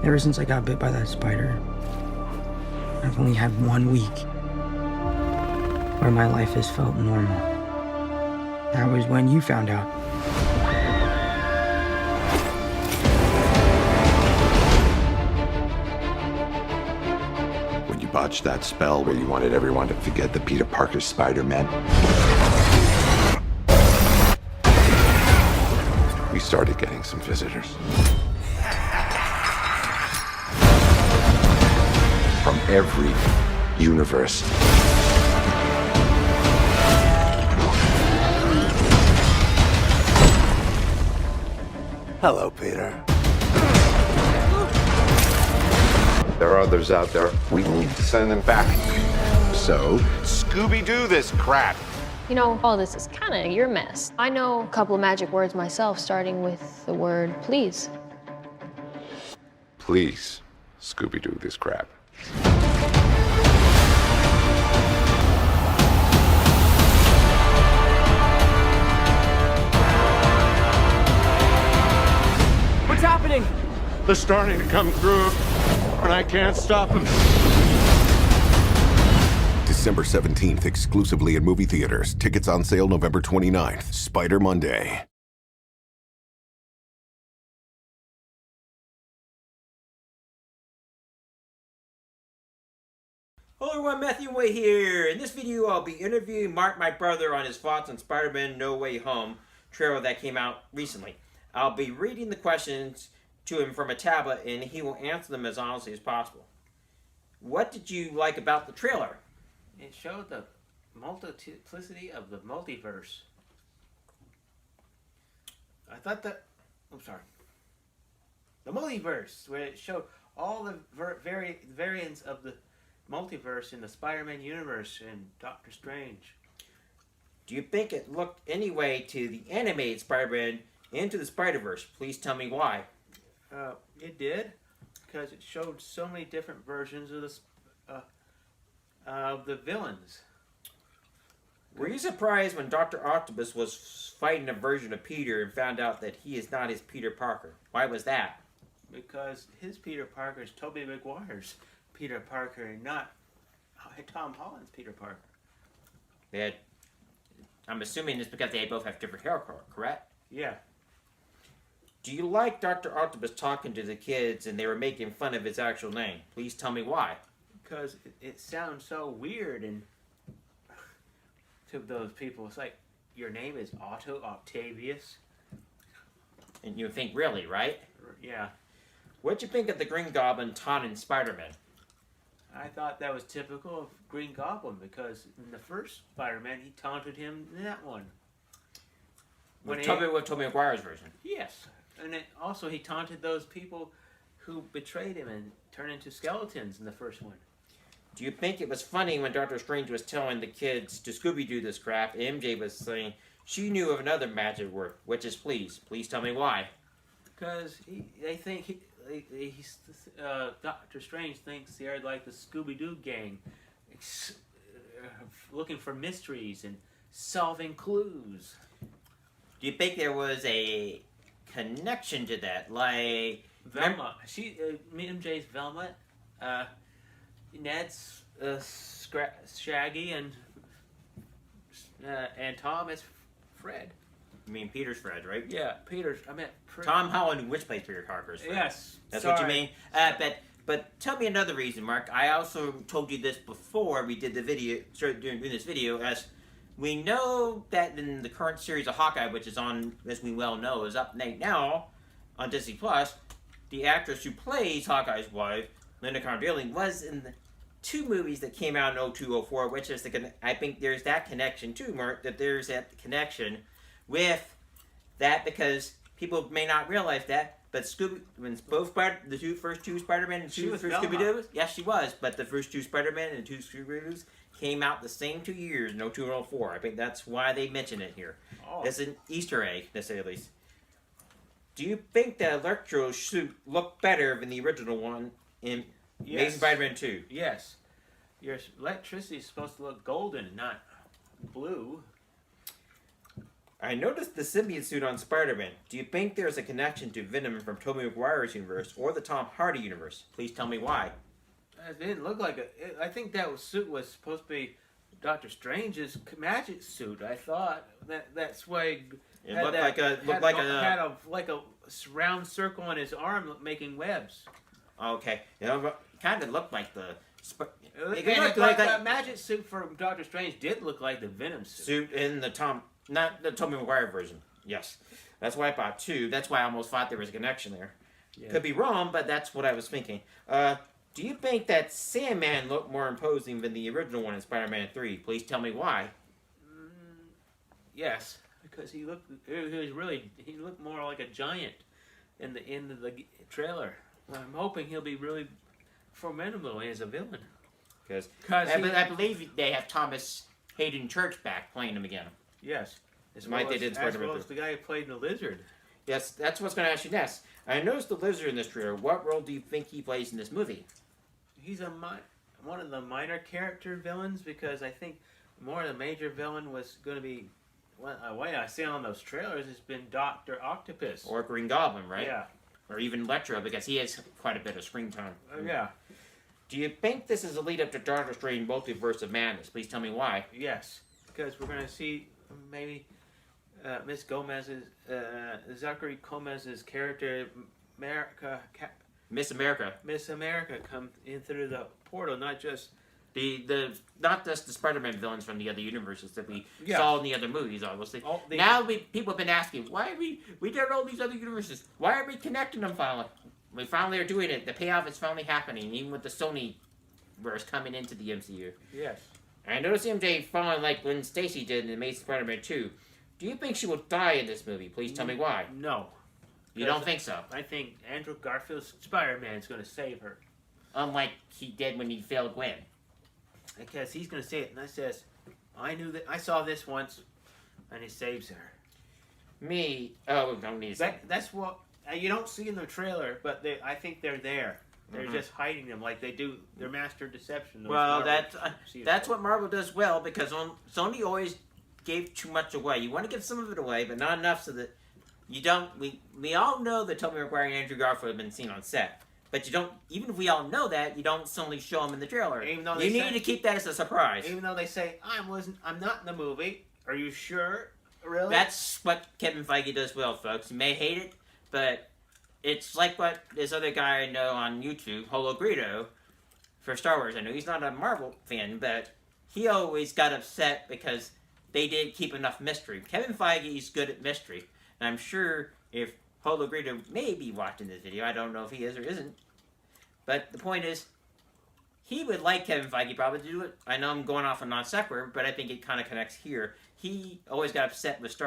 Ever since I got bit by that spider, I've only had 1 week where my life has felt normal. That was when you found out. When you botched that spell where you wanted everyone to forget that Peter Parker's Spider-Man, we started getting some visitors. From every universe. Hello, Peter. There are others out there. We need to send them back. So, Scooby-Doo this crap. You know, all this is kind of your mess. I know a couple of magic words myself, starting with the word please. Please, Scooby-Doo this crap. What's happening? They're starting to come through, and I can't stop them. December 17th, exclusively in movie theaters. Tickets on sale November 29th. Spider Monday. Hello everyone, Hemenway here. In this video, I'll be interviewing Mark, my brother, on his thoughts on Spider-Man No Way Home trailer that came out recently. I'll be reading the questions to him from a tablet, and he will answer them as honestly as possible. What did you like about the trailer? It showed the multiplicity of the multiverse. I thought that... I'm sorry. The multiverse, where it showed all the variants of the multiverse in the Spider-Man universe and Doctor Strange. Do you think it looked anyway to the animated Spider-Man Into the Spider-Verse? Please tell me why. It did, because it showed so many different versions of the villains. Were you surprised when Dr. Octopus was fighting a version of Peter and found out that he is not his Peter Parker? Why was that? Because his Peter Parker is Tobey Maguire's Peter Parker and not Tom Holland's Peter Parker. I'm assuming it's because they both have different hair color, correct? Yeah. Do you like Dr. Octopus talking to the kids and they were making fun of his actual name? Please tell me why. Because it sounds so weird and to those people. It's like, your name is Otto Octavius? And you think, really, right? Yeah. What'd you think of the Green Goblin taunting Spider-Man? I thought that was typical of Green Goblin because in the first Spider-Man, he taunted him in that one. With Tobey Maguire's version? Yes. And also he taunted those people who betrayed him and turned into skeletons in the first one. Do you think it was funny when Doctor Strange was telling the kids to Scooby-Doo this crap, and MJ was saying she knew of another magic word, which is please? Please tell me why. Because they think Doctor Strange thinks they're like the Scooby-Doo gang, looking for mysteries and solving clues. Do you think there was a connection to that, like Velma? MJ's Velma, Ned's Shaggy, and Tom is Fred. You mean Peter's Fred, right? Yeah, Peter's. I meant Fred. Tom Holland, which plays Peter Parker's Fred. Yes, that's what you mean. But tell me another reason, Mark. I also told you this before we did the video, started doing this video, as we know that in the current series of Hawkeye, which is on, as we well know, is up right now on Disney Plus. The actress who plays Hawkeye's wife, Linda Cardellini, was in the 2 movies that came out in 0204, which is I think there's that connection too, Mark. That there's that connection with that because people may not realize that, but when the first two Spider-Man and the first Scooby-Doo, yes, she was, but the first 2 Spider-Man and 2 Scooby-Doos came out the same 2 years in 0204. I think that's why they mention it here. Oh. It's an Easter egg, to say the least. Do you think that Electro's suit looked better than the original one in Amazing Spider-Man 2? Yes. Your electricity is supposed to look golden, not blue. I noticed the symbiote suit on Spider-Man. Do you think there's a connection to Venom from Tobey Maguire's universe or the Tom Hardy universe? Please tell me why. It didn't look like I think that suit was supposed to be Doctor Strange's magic suit. I thought that's why It looked like a had a round circle on his arm making webs. Okay, kind of looked like the. It looked like that magic suit for Doctor Strange did look like the Venom suit. In the not the Tobey Maguire version. Yes, that's why I bought two. That's why I almost thought there was a connection there. Yeah. Could be wrong, but that's what I was thinking. Do you think that Sandman looked more imposing than the original one in Spider-Man 3? Please tell me why. Yes, because he looked more like a giant in the end of the trailer. I'm hoping he'll be really formidable as a villain. Because I believe they have Thomas Hayden Church back playing him again. Yes. As well as the guy who played the Lizard. Yes, that's what's going to ask you next. I noticed the Lizard in this trailer. What role do you think he plays in this movie? He's one of the minor character villains, because I think more of the major villain was going to be, the way I see on those trailers, has been Dr. Octopus. Or Green Goblin, right? Yeah. Or even Electro, because he has quite a bit of screen time. Yeah. Do you think this is a lead up to Doctor Strange Multiverse of Madness? Please tell me why. Yes, because we're going to see maybe Zachary Gomez's character, Miss America come in through the portal, not just the Spider-Man villains from the other universes that we saw in the other movies, obviously. People have been asking, why are we did all these other universes? Why are we connecting them finally? We finally are doing it. The payoff is finally happening, even with the Sony verse coming into the MCU. Yes. I noticed MJ falling like Gwen Stacy did in Amazing Spider-Man 2. Do you think she will die in this movie? Please tell me why. No. You don't think so? I think Andrew Garfield's Spider-Man is going to save her. Unlike he did when he failed Gwen. Because he's going to say it, and I says, I saw this once, and he saves her. Don't need to say. That's what you don't see in the trailer, but I think they're there. They're just hiding them like they do their master deception. Well, that's what Marvel does well, because Sony always gave too much away. You want to give some of it away, but not enough so that you don't. We all know that Tobey Maguire and Andrew Garfield have been seen on set, but you don't. Even if we all know that, you don't suddenly show them in the trailer. You need to keep that as a surprise. Even though they say I'm not in the movie. Are you sure? Really? That's what Kevin Feige does well, folks. You may hate it, but it's like what this other guy I know on YouTube, Hologrito, for Star Wars. I know he's not a Marvel fan, but he always got upset because they didn't keep enough mystery. Kevin Feige is good at mystery, and I'm sure if Hologrito may be watching this video, I don't know if he is or isn't, but the point is, he would like Kevin Feige probably to do it. I know I'm going off on non sequitur, but I think it kind of connects here. He always got upset with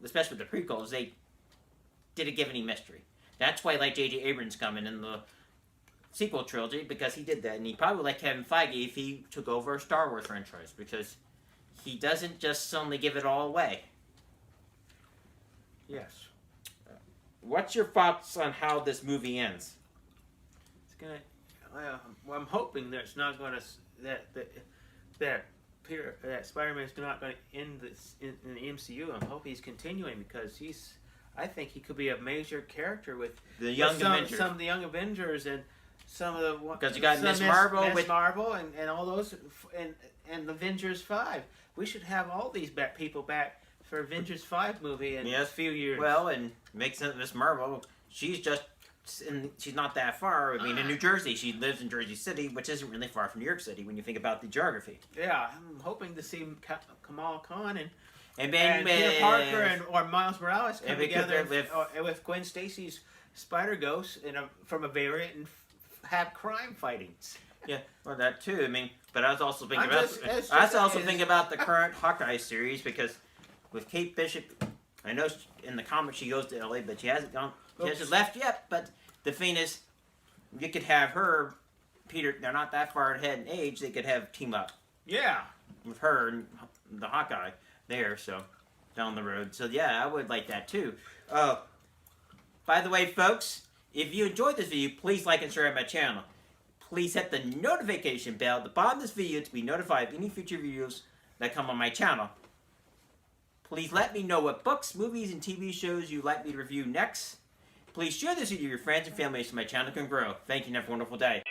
especially with the prequels. They didn't give any mystery. That's why I like J.J. Abrams coming in the sequel trilogy, because he did that. And he probably would like Kevin Feige if he took over a Star Wars franchise, because he doesn't just suddenly give it all away. Yes. What's your thoughts on how this movie ends? It's gonna. Well, I'm hoping that it's not going to that Spider-Man's not going to end this in the MCU. I hope he's continuing, because I think he could be a major character with the young Avengers. Some of the young Avengers and some of the because you got Miss Marvel and all those and the Avengers 5. We should have all these people back for Avengers 5 movie in a few years. Well, and makes sense. Miss Marvel, she's not that far. I mean, in New Jersey, she lives in Jersey City, which isn't really far from New York City when you think about the geography. Yeah, I'm hoping to see Kamala Khan and Peter Parker or Miles Morales come together with Gwen Stacy's Spider-Ghost from a variant and have crime fightings. Yeah, well, that too. I mean, but I was also thinking about the current Hawkeye series, because with Kate Bishop, I know in the comics she goes to LA, but she hasn't left yet. But the thing is, you could have her, Peter. They're not that far ahead in age. They could have team up. Yeah, with her and the Hawkeye there. So down the road. So yeah, I would like that too. By the way, folks, if you enjoyed this video, please like and subscribe to my channel. Please hit the notification bell at the bottom of this video to be notified of any future videos that come on my channel. Please let me know what books, movies, and TV shows you'd like me to review next. Please share this with your friends and family so my channel can grow. Thank you and have a wonderful day.